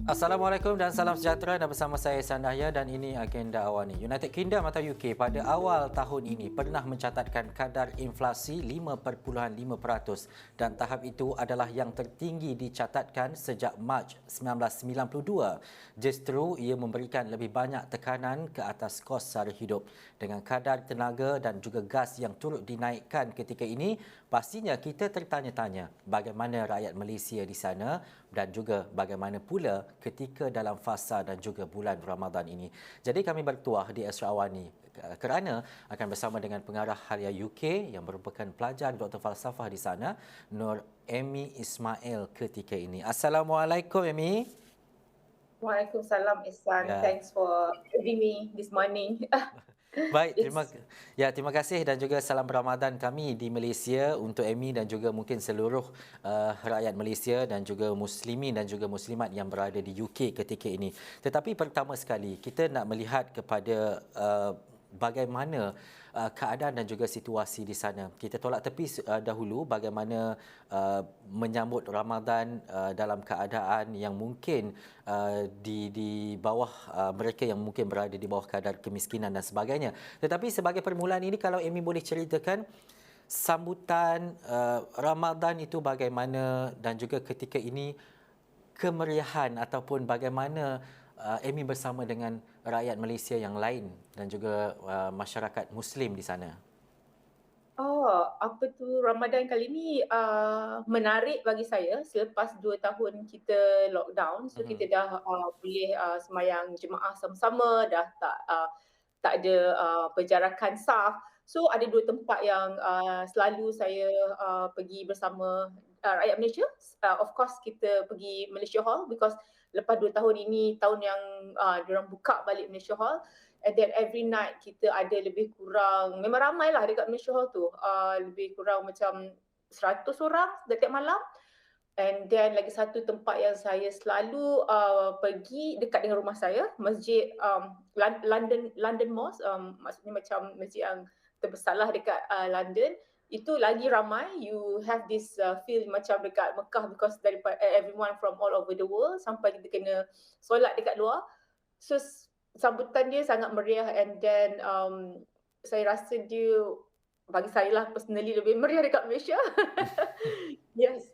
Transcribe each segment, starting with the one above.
Assalamualaikum dan salam sejahtera dan bersama saya Ihsan Dahlia dan ini agenda awal ni. United Kingdom atau UK pada awal tahun ini pernah mencatatkan kadar inflasi 5.5% dan tahap itu adalah yang tertinggi dicatatkan sejak Mac 1992. Justru ia memberikan lebih banyak tekanan ke atas kos sara hidup. Dengan kadar tenaga dan juga gas yang turut dinaikkan ketika ini, pastinya kita tertanya-tanya bagaimana rakyat Malaysia di sana dan juga bagaimana pula ketika dalam fasa dan juga bulan Ramadan ini. Jadi kami bertuah di Asra Awani kerana akan bersama dengan pengarah Halia UK yang merupakan pelajar Dr. Falsafah di sana, Nur Amy Ismail ketika ini. Assalamualaikum Amy. Waalaikumsalam Ihsan. Ya. Thanks for having me this morning. Baik, It's terima kasih dan juga salam Ramadan kami di Malaysia untuk Amy dan juga mungkin seluruh rakyat Malaysia dan juga muslimin dan juga muslimat yang berada di UK ketika ini. Tetapi pertama sekali kita nak melihat kepada bagaimana keadaan dan juga situasi di sana. Kita tolak tepi dahulu bagaimana menyambut Ramadan dalam keadaan yang mungkin di bawah mereka yang mungkin berada di bawah kadar kemiskinan dan sebagainya. Tetapi sebagai permulaan ini kalau Amy boleh ceritakan sambutan Ramadan itu bagaimana dan juga ketika ini kemeriahan ataupun bagaimana Amy bersama dengan rakyat Malaysia yang lain dan juga masyarakat Muslim di sana. apa tu Ramadan kali ni menarik bagi saya selepas 2 tahun kita lockdown. So kita Mhm. dah boleh sembahyang jemaah sama-sama, dah tak ada perjarakan saf. So ada 2 tempat yang selalu saya pergi bersama rakyat Malaysia. Of course kita pergi Malaysia Hall because lepas 2 tahun ini tahun yang diorang buka balik Malaysia Hall. And then every night kita ada lebih kurang, memang ramai lah dekat Malaysia Hall tu, lebih kurang macam 100 orang setiap malam. And then lagi satu tempat yang saya selalu pergi dekat dengan rumah saya, masjid London Mosque, maksudnya macam masjid yang terbesar lah dekat London. Itu lagi ramai, you have this feel macam dekat Mekah because daripada everyone from all over the world sampai kita kena solat dekat luar. So sambutan dia sangat meriah and then saya rasa dia bagi saya lah personally lebih meriah dekat Malaysia. Yes.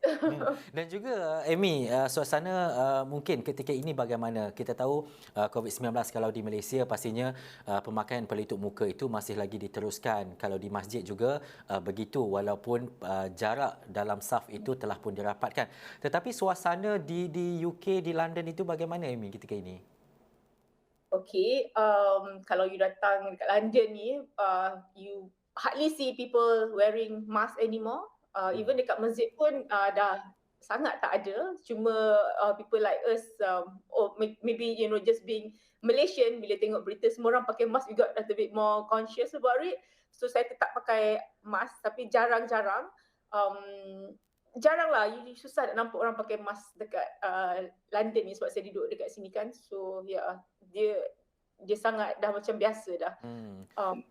Dan juga Amy, suasana mungkin ketika ini bagaimana? Kita tahu COVID-19 kalau di Malaysia pastinya pemakaian pelitup muka itu masih lagi diteruskan. Kalau di masjid juga begitu walaupun jarak dalam saf itu telah pun dirapatkan. Tetapi suasana di UK, di London itu bagaimana Amy ketika ini? Okay, kalau you datang dekat London ni, you hardly see people wearing mask anymore. Hmm. Even dekat masjid pun dah sangat tak ada. Cuma people like us, or maybe you know just being Malaysian, bila tengok berita semua orang pakai mask juga dah a bit more conscious about it. So saya tetap pakai mask tapi jarang-jarang. Um, Jarang lah, susah nak nampak orang pakai mask dekat London ni sebab saya duduk dekat sini kan. So yeah, dia dia sangat dah macam biasa dah. Hmm. Um,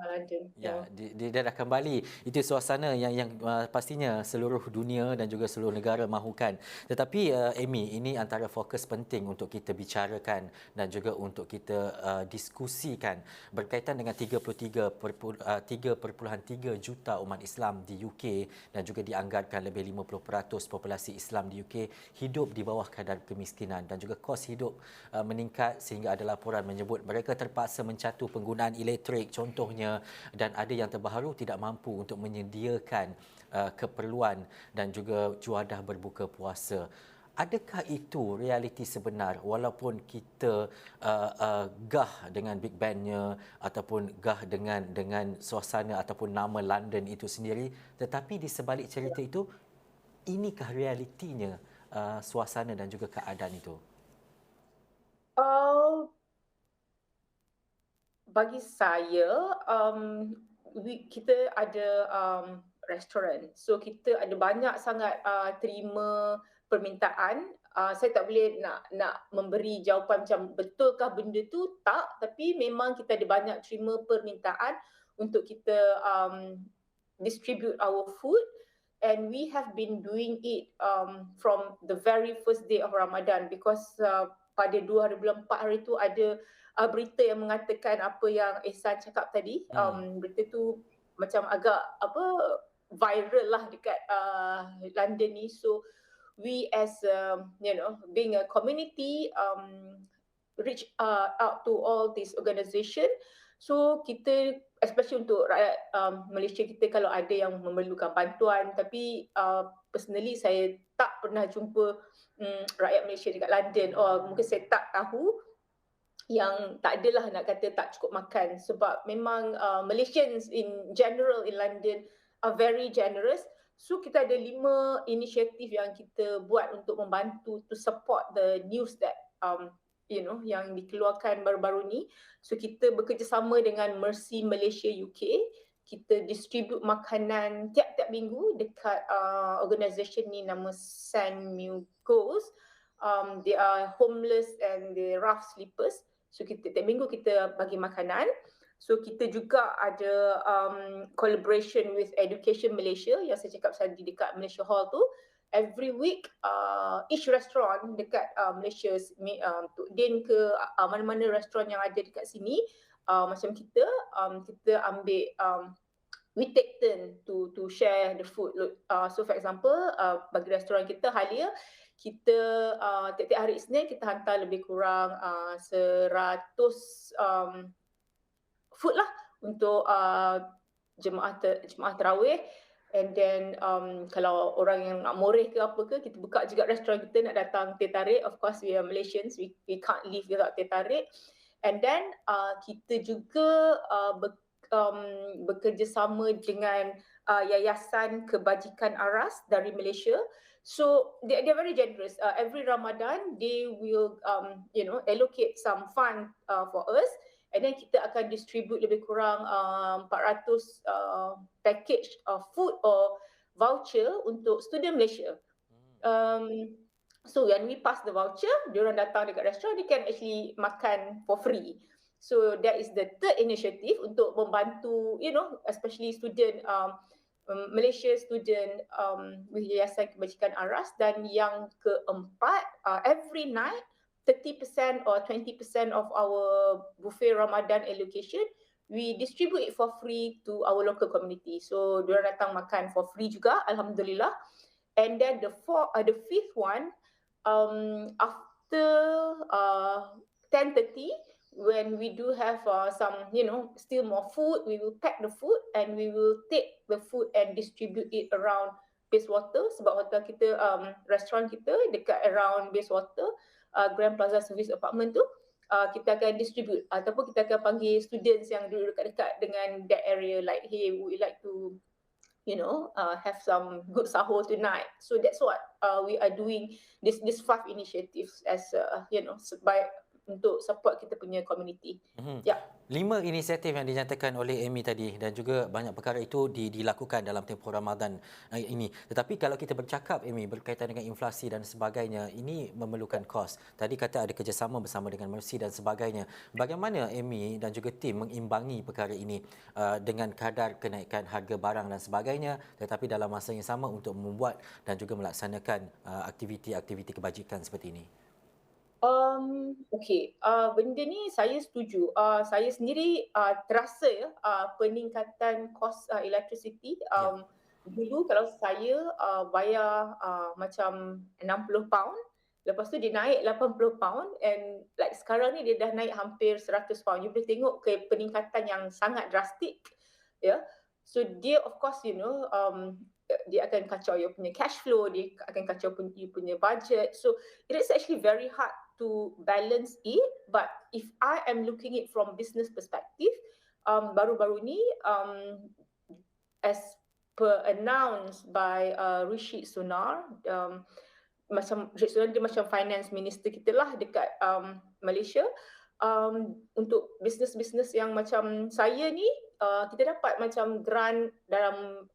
London. Ya, Yeah. dia dah kembali. Itu suasana yang pastinya seluruh dunia dan juga seluruh negara mahukan. Tetapi Amy, ini antara fokus penting untuk kita bicarakan dan juga untuk kita diskusikan berkaitan dengan 3.3 juta umat Islam di UK dan juga dianggarkan lebih 50% populasi Islam di UK hidup di bawah kadar kemiskinan dan juga kos hidup meningkat sehingga ada laporan menyebut mereka terpaksa mencatu penggunaan elektrik contohnya dan ada yang terbaru tidak mampu untuk menyediakan keperluan dan juga juadah berbuka puasa. Adakah itu realiti sebenar walaupun kita gah dengan big bandnya ataupun gah dengan suasana ataupun nama London itu sendiri, tetapi di sebalik cerita itu inikah realitinya suasana dan juga keadaan itu? Uh, Bagi saya, kita ada restoran. So kita ada banyak sangat terima permintaan. Saya tak boleh nak memberi jawapan macam betulkah benda tu, tak. Tapi memang kita ada banyak terima permintaan untuk kita distribute our food. and we have been doing it from the very first day of Ramadan, because pada 2 hari bulan 4 hari tu ada berita yang mengatakan apa yang Ehsan cakap tadi. Berita tu macam agak apa, viral lah dekat London ni. So we as being a community, reach out to all these organisation. So kita, especially untuk rakyat Malaysia kita, kalau ada yang memerlukan bantuan, tapi personally saya tak pernah jumpa rakyat Malaysia dekat London, or mungkin saya tak tahu yang tak adalah nak kata tak cukup makan, sebab memang Malaysians in general in London are very generous. So kita ada 5 inisiatif yang kita buat untuk membantu to support the news that yang dikeluarkan baru-baru ni. So kita bekerjasama dengan Mercy Malaysia UK. Kita distribute makanan tiap-tiap minggu dekat organisation ni, nama San Mugos. They are homeless and they rough sleepers. So kita tiap minggu kita bagi makanan. So kita juga ada collaboration with Education Malaysia yang saya cakap tadi dekat Malaysia Hall tu. Every week, each restaurant dekat Malaysia, Tok Din ke mana-mana restoran yang ada dekat sini, macam kita ambil, we take turn to share the food. So for example, bagi restoran kita Halia, kita tiap-tiap hari Isnin kita hantar lebih kurang 100 food lah untuk jemaah tarawih. And then kalau orang yang nak moreh ke apa ke, kita buka juga restoran kita nak datang teh tarik. Of course we are Malaysians, we can't live without teh tarik. And then kita juga bekerjasama dengan Yayasan Kebajikan Aras dari Malaysia. So they're very generous. Every Ramadan they will allocate some fund for us. And then kita akan distribute lebih kurang 400 package of food or voucher untuk student Malaysia. So when we pass the voucher, diorang datang dekat restoran, they can actually makan for free. So that is the third initiative untuk membantu, especially student Malaysia student with Yayasan Kebajikan Aras. Dan yang keempat, every night 30% or 20% of our buffet Ramadan allocation, we distribute it for free to our local community. So diorang datang makan for free juga, alhamdulillah. And then the fifth one, after 10:30, when we do have some, still more food, we will pack the food and we will take the food and distribute it around Bayswater, sebab hotel kita, restoran kita dekat around Bayswater, Grand Plaza Service Apartment tu. Kita akan distribute ataupun kita akan panggil students yang duduk dekat-dekat dengan that area, like, hey, would you like to have some good sahur tonight. So that's what we are doing, this 5 initiatives as untuk support kita punya community. Ya. 5 inisiatif yang dinyatakan oleh Amy tadi, dan juga banyak perkara itu dilakukan dalam tempoh Ramadan ini. Tetapi kalau kita bercakap, Amy, berkaitan dengan inflasi dan sebagainya, ini memerlukan kos. Tadi kata ada kerjasama bersama dengan Mercy dan sebagainya. Bagaimana Amy dan juga tim mengimbangi perkara ini dengan kadar kenaikan harga barang dan sebagainya, tetapi dalam masa yang sama untuk membuat dan juga melaksanakan aktiviti-aktiviti kebajikan seperti ini? Okay, benda ni saya setuju. Saya sendiri terasa peningkatan kos electricity. Dulu kalau saya bayar macam £60, lepas tu dia naik £80, and like sekarang ni dia dah naik hampir £100. You boleh tengok ke peningkatan yang sangat drastik. So dia of course dia akan kacau you punya cash flow, dia akan kacau you punya budget. So it is actually very hard to balance it. But if I am looking it from business perspective, baru-baru ni, as per announced by Rishi Sunak, macam Rishi Sunak dia macam finance minister kita lah dekat Malaysia. Untuk business-business yang macam saya ni, kita dapat macam grant dalam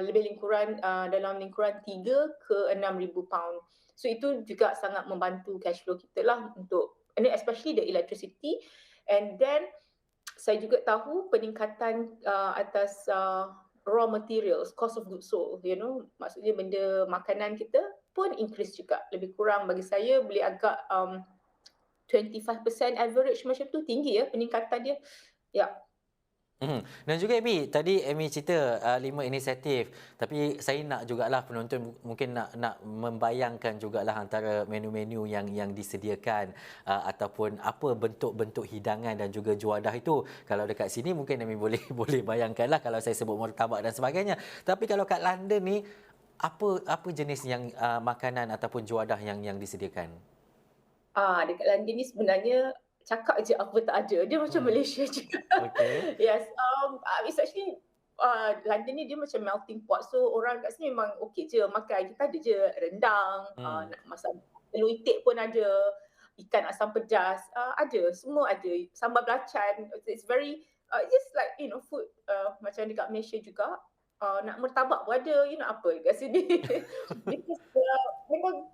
lebih lingkuran dalam lingkuran 3 ke 6,000 pound. So itu juga sangat membantu cash flow kita lah untuk, and especially the electricity. And then saya juga tahu peningkatan atas raw materials, cost of goods sold, maksudnya benda makanan kita pun increase juga. Lebih kurang bagi saya boleh agak 25% average macam tu, tinggi ya peningkatan dia. Ya. Dan juga Amy, tadi Amy cerita 5 inisiatif, tapi saya nak jugalah penonton mungkin nak membayangkan jugalah antara menu-menu yang disediakan ataupun apa bentuk-bentuk hidangan dan juga juadah itu. Kalau dekat sini mungkin Amy boleh boleh bayangkanlah kalau saya sebut martabak dan sebagainya. Tapi kalau kat London ni apa jenis yang makanan ataupun juadah yang disediakan? Dekat London ni sebenarnya cakap je apa tak ada. Dia macam Hmm, Malaysia je. okey. Yes, it's actually London ni dia macam melting pot. So orang kat sini memang okey je makan. Kita ada je rendang, Hmm. nak masak telur itik pun ada, ikan asam pedas, ada, semua ada. Sambal belacan, it's very just like food macam dekat Malaysia juga. Nak martabak pun ada, you nak apa kat sini. Because memang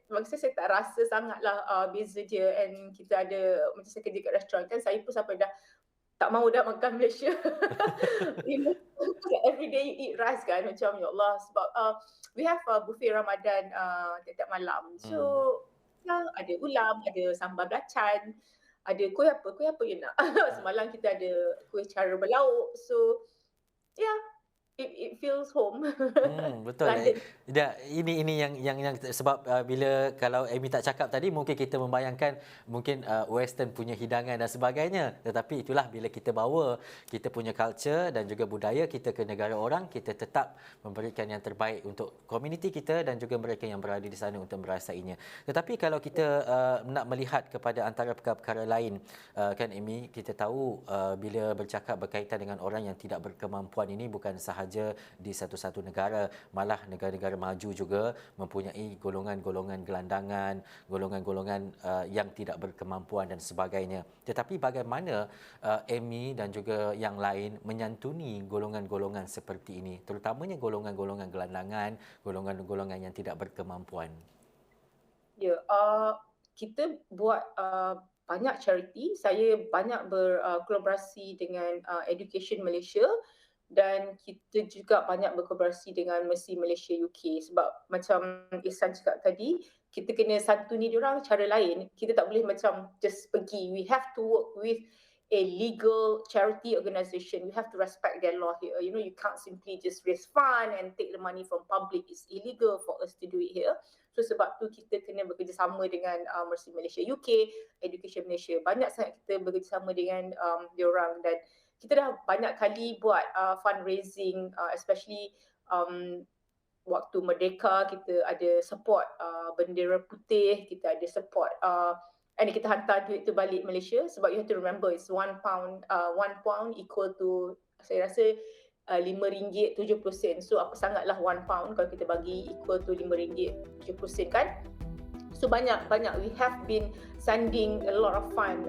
bagi saya tak rasa sangatlah beza dia, and kita ada macam saya kerja kat restoran kan, saya pun sampai dah tak mahu dah makan Malaysia. You know, every day you eat rice kan, macam ya Allah, sebab we have buffet Ramadan tiap-tiap malam. So Hmm. ya, ada ulam, ada sambal belacan, ada kuih apa you nak. Semalam kita ada kuih cara berlauk. So yeah, it feels home. Betul. London. Ini yang sebab bila kalau Amy tak cakap tadi mungkin kita membayangkan mungkin western punya hidangan dan sebagainya. Tetapi itulah bila kita bawa kita punya culture dan juga budaya kita ke negara orang, kita tetap memberikan yang terbaik untuk komuniti kita dan juga mereka yang berada di sana untuk merasainya. Tetapi kalau kita nak melihat kepada antara perkara-perkara lain, kan Amy, kita tahu bila bercakap berkaitan dengan orang yang tidak berkemampuan ini bukan sahaja di satu-satu negara, malah negara-negara maju juga mempunyai golongan-golongan gelandangan, golongan-golongan yang tidak berkemampuan dan sebagainya. Tetapi bagaimana Amy dan juga yang lain menyantuni golongan-golongan seperti ini, terutamanya golongan-golongan gelandangan, golongan-golongan yang tidak berkemampuan? Ya, kita buat banyak charity. Saya banyak berkolaborasi dengan Education Malaysia, dan kita juga banyak berkolaborasi dengan Mercy Malaysia UK, sebab macam Ihsan cakap tadi, kita kena santuni diorang cara lain. Kita tak boleh macam just pergi. We have to work with a legal charity organisation. We have to respect their law here. You can't simply just raise fund and take the money from public. It's illegal for us to do it here. So sebab tu kita kena bekerjasama dengan Mercy Malaysia UK, Education Malaysia. Banyak sangat kita bekerjasama dengan diorang, dan kita dah banyak kali buat fundraising, especially waktu Merdeka kita ada support bendera putih, kita ada support and kita hantar duit tu balik Malaysia, sebab you have to remember it's £1 equal to, saya rasa RM5.70. So apa sangatlah £1 kalau kita bagi equal to RM5.70 kan. So banyak we have been sending a lot of fund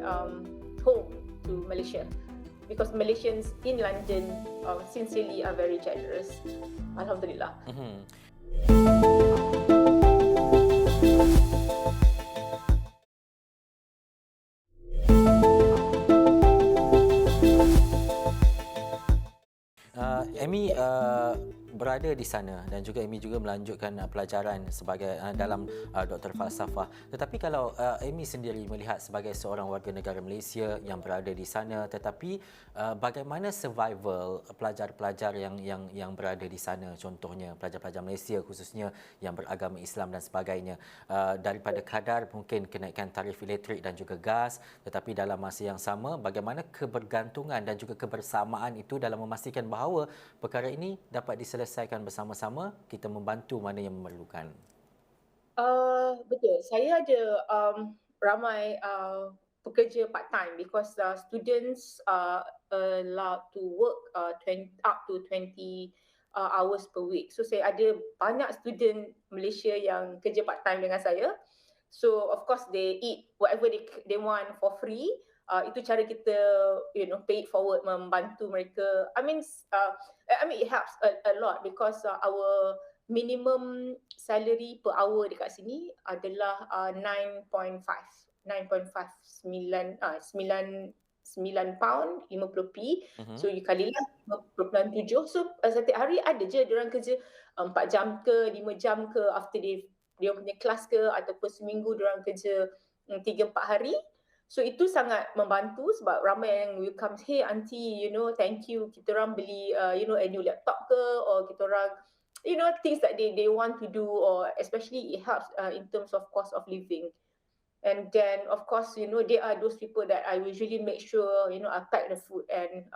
home to Malaysia, because Malaysians in London sincerely are very generous. Alhamdulillah. Amy berada di sana dan juga Amy juga melanjutkan pelajaran sebagai dalam Doktor Falsafah. Tetapi kalau Amy sendiri melihat sebagai seorang warga negara Malaysia yang berada di sana, tetapi bagaimana survival pelajar-pelajar yang berada di sana, contohnya pelajar-pelajar Malaysia khususnya yang beragama Islam dan sebagainya, daripada kadar mungkin kenaikan tarif elektrik dan juga gas, tetapi dalam masa yang sama bagaimana kebergantungan dan juga kebersamaan itu dalam memastikan bahawa perkara ini dapat diselesaikan bersama-sama, kita membantu mana yang memerlukan. Betul. Saya ada ramai pekerja part time, because students are allowed to work up to 20 hours per week. So saya ada banyak student Malaysia yang kerja part time dengan saya. So of course they eat whatever they want for free. Itu cara kita pay it forward, membantu mereka. I mean it helps a lot, because our minimum salary per hour dekat sini adalah 9.5 9.5 9 £9, 50p. Mhm. So you kalilah 5.7. So setiap hari ada je diorang kerja 4 jam ke, 5 jam ke after dia punya kelas ke, ataupun seminggu diorang kerja 3, 4 hari. So itu sangat membantu sebab ramai yang will come, "Hey aunty, thank you. Kita orang beli a new laptop ke, or kita orang things that they want to do, or especially it helps in terms of cost of living." And then, of course, there are those people that I usually make sure, I pack the food and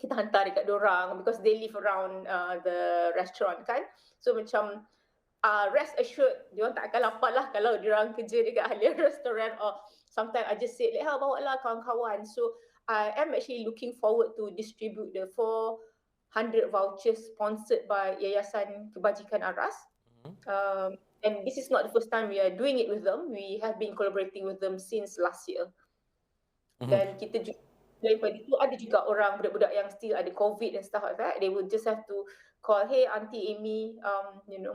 kita hantar dekat dorang because they live around the restaurant kan. So macam rest assured, diorang tak akan lapar lah kalau diorang kerja dekat Halia Restaurant, or sometimes I just say, bawa lah kawan-kawan. So I am actually looking forward to distribute the 400 vouchers sponsored by Yayasan Kebajikan Aras. Mhm. And this is not the first time we are doing it with them. We have been collaborating with them since last year. Mhm. Dan kita juga, daripada itu ada juga orang budak-budak yang still ada COVID and stuff like that. They will just have to call, "Hey Auntie Amy,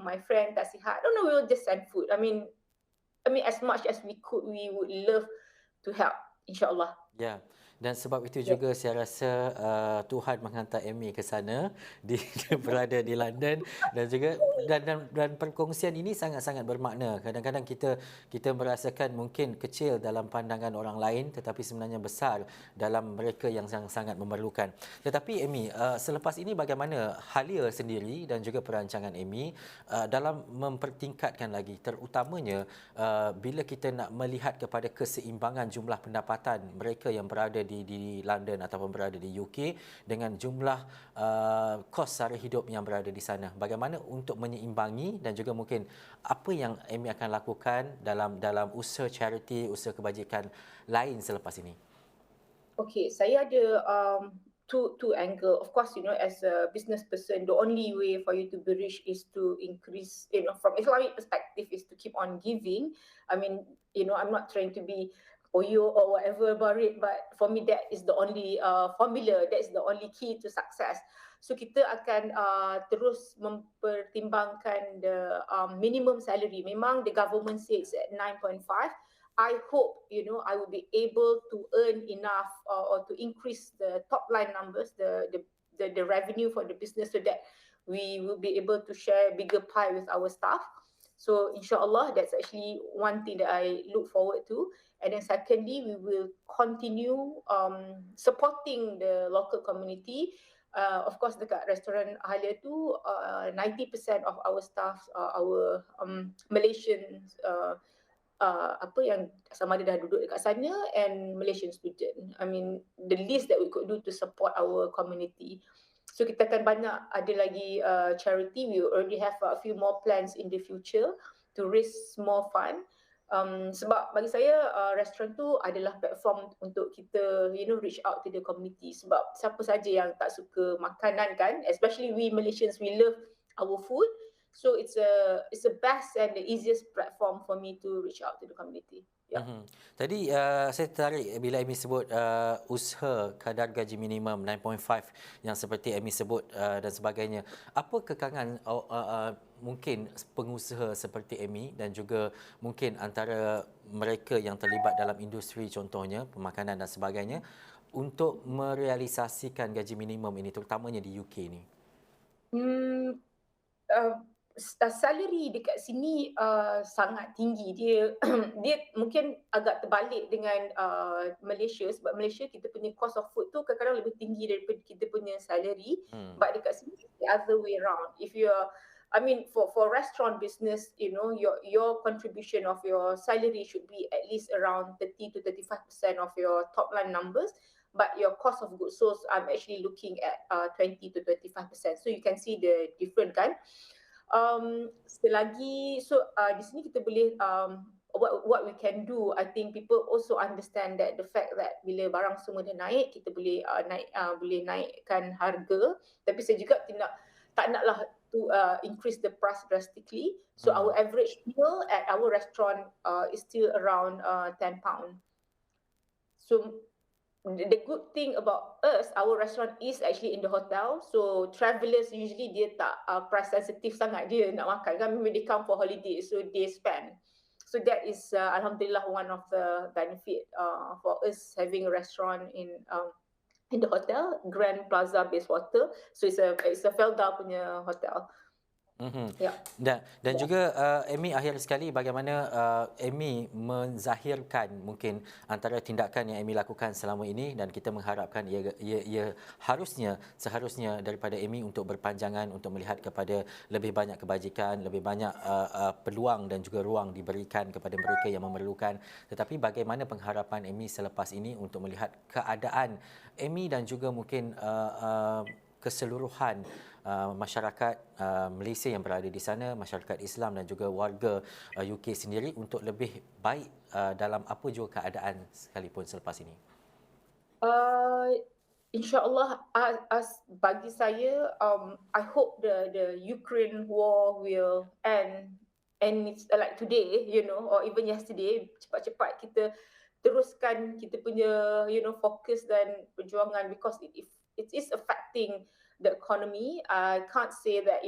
my friend tak sihat." I don't know, we'll just send food. I mean, as much as we could, we would love to help, insyaAllah. Ya, dan sebab itu Yeah. juga saya rasa Tuhan menghantar Amy ke sana, dia berada di London, dan juga dan perkongsian ini sangat-sangat bermakna. Kadang-kadang kita merasakan mungkin kecil dalam pandangan orang lain, tetapi sebenarnya besar dalam mereka yang sangat memerlukan. Tetapi Amy, selepas ini bagaimana Halia sendiri dan juga perancangan Amy dalam mempertingkatkan lagi, terutamanya bila kita nak melihat kepada keseimbangan jumlah pendapatan mereka yang berada di London ataupun berada di UK dengan jumlah kos sara hidup yang berada di sana. Bagaimana untuk menyeimbangi, dan juga mungkin apa yang Amy akan lakukan dalam usaha charity, usaha kebajikan lain selepas ini? Okay, saya ada two angle. Of course, as a business person, the only way for you to be rich is to increase, from Islamic perspective, is to keep on giving. I mean, I'm not trying to be Oyo or whatever about it, but for me, that is the only formula, that is the only key to success. So kita akan terus mempertimbangkan the minimum salary. Memang the government says at 9.5. I hope, I will be able to earn enough or to increase the top line numbers, the revenue for the business, so that we will be able to share bigger pie with our staff. So inshallah, that's actually one thing that I look forward to. And then secondly, we will continue supporting the local community. Of course, dekat restoran Halia tu, 90% of our staff are our Malaysian apa yang sama ada dah duduk dekat sana, and Malaysian student. I mean, the least that we could do to support our community. So kita akan banyak ada lagi charity. We already have a few more plans in the future to raise more fund. Sebab bagi saya restoran tu adalah platform untuk kita reach out to the community. Sebab siapa saja yang tak suka makanan kan, especially we Malaysians, we love our food. So it's a best and the easiest platform for me to reach out to the community. Yeah. Tadi saya tertarik bila Amy sebut usaha kadar gaji minimum 9.5 yang seperti Amy sebut dan sebagainya. Apa kekangan mungkin pengusaha seperti Amy dan juga mungkin antara mereka yang terlibat dalam industri, contohnya pemakanan dan sebagainya, untuk merealisasikan gaji minimum ini, terutamanya di UK ni? Salary dekat sini sangat tinggi. Dia dia mungkin agak terbalik dengan Malaysia, sebab Malaysia kita punya cost of food tu kadang-kadang lebih tinggi daripada kita punya salary. But dekat sini the other way around. If you're, I mean, for restaurant business, your contribution of your salary should be at least around 30 to 35% of your top line numbers. But your cost of goods sold, I'm actually looking at 20 to 25%. So you can see the different kan. Selagi di sini kita boleh what we can do, I think people also understand that the fact that bila barang semua dah naik, kita boleh boleh naikkan harga, tapi saya juga tak naklah to increase the price drastically. So our average meal at our restaurant is still around £10. So the good thing about us, our restaurant is actually in the hotel. So travellers usually dia tak price sensitive sangat dia nak makan kan. Maybe they come for holiday, so they spend. So that is alhamdulillah one of the benefit for us having a restaurant in the hotel, Grand Plaza Bayswater. So it's a Felda punya hotel. Mhm. Yeah. Dan juga Amy, akhir sekali bagaimana Amy menzahirkan mungkin antara tindakan yang Amy lakukan selama ini, dan kita mengharapkan ia seharusnya daripada Amy untuk berpanjangan, untuk melihat kepada lebih banyak kebajikan, lebih banyak peluang dan juga ruang diberikan kepada mereka yang memerlukan. Tetapi bagaimana pengharapan Amy selepas ini untuk melihat keadaan Amy dan juga mungkin keseluruhan masyarakat Malaysia yang berada di sana, masyarakat Islam dan juga warga UK sendiri untuk lebih baik dalam apa juga keadaan sekalipun selepas ini? Uh, InsyaAllah, as bagi saya, I hope the Ukraine war will end, and it's like today, or even yesterday, cepat-cepat kita teruskan kita punya, fokus dan perjuangan, because it is affecting the economy. I can't say that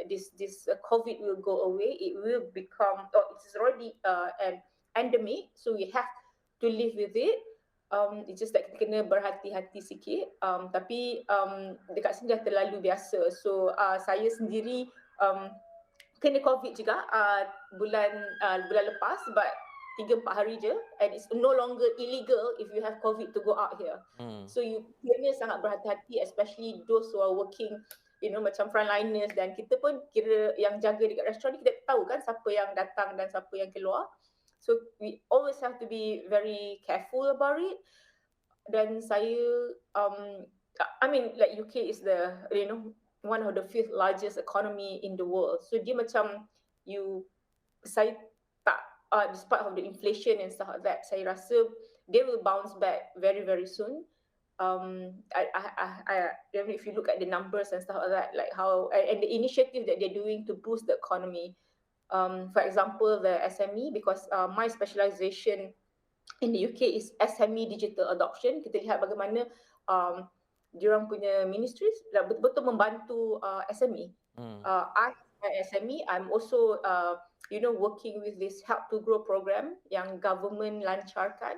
this COVID will go away. It will become, or it's already an endemic, so we have to live with it. It's just that kita kena berhati-hati sikit. Tapi dekat sini dah terlalu biasa. So saya sendiri kena COVID juga bulan lepas, but 3-4 hari je, and it's no longer illegal if you have COVID to go out here. So you kena sangat berhati-hati, especially those who are working, macam frontliners, dan kita pun kira yang jaga dekat restoran ni, kita tahu kan siapa yang datang dan siapa yang keluar. So we always have to be very careful about it. Dan saya, I mean, like UK is the, one of the 5th largest economy in the world. So dia macam saya tak, despite of the inflation and stuff like that, saya rasa they will bounce back very, very soon. If you look at the numbers and stuff like that, like how, and the initiative that they're doing to boost the economy. For example, the SME, because my specialization in the UK is SME digital adoption. Kita lihat bagaimana diorang punya ministries betul-betul membantu SME. I SME, I'm also working with this Help to Grow program yang government lancarkan.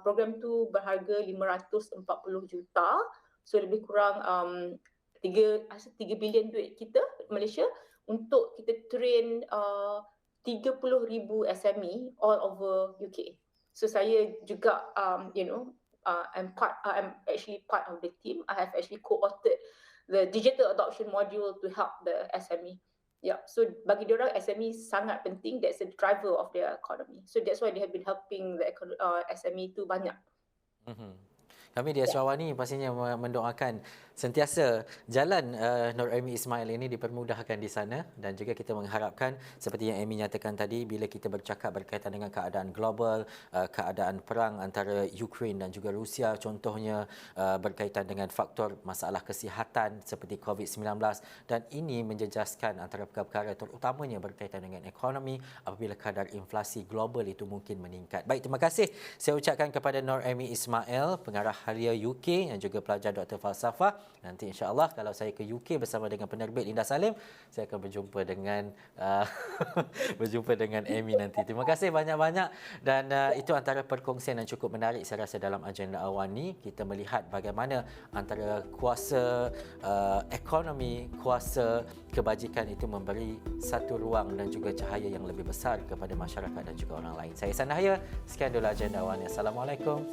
Program tu berharga 540 juta. So lebih kurang 3 bilion duit kita Malaysia untuk kita train 30,000 SME all over UK. So saya juga I'm actually part of the team. I have actually co-authored the digital adoption module to help the SME. Yeah, so bagi diorang SME sangat penting. That's a driver of their economy. So that's why they have been helping the SME tu banyak. Kami di Asrawani pastinya mendoakan sentiasa jalan Nur Amy Ismail ini dipermudahkan di sana, dan juga kita mengharapkan seperti yang Amy nyatakan tadi, bila kita bercakap berkaitan dengan keadaan global, keadaan perang antara Ukraine dan juga Rusia contohnya, berkaitan dengan faktor masalah kesihatan seperti COVID-19, dan ini menjejaskan antara perkara-perkara terutamanya berkaitan dengan ekonomi apabila kadar inflasi global itu mungkin meningkat. Baik, terima kasih saya ucapkan kepada Nur Amy Ismail, pengarah Halia UK yang juga pelajar Dr. Falsafah. Nanti insya-Allah kalau saya ke UK bersama dengan penerbit Linda Salim, saya akan berjumpa dengan Amy nanti. Terima kasih banyak-banyak, dan itu antara perkongsian yang cukup menarik saya rasa dalam agenda awan ni. Kita melihat bagaimana antara kuasa ekonomi, kuasa kebajikan itu memberi satu ruang dan juga cahaya yang lebih besar kepada masyarakat dan juga orang lain. Saya Sanahaya, sekian dulu agenda awan. Assalamualaikum.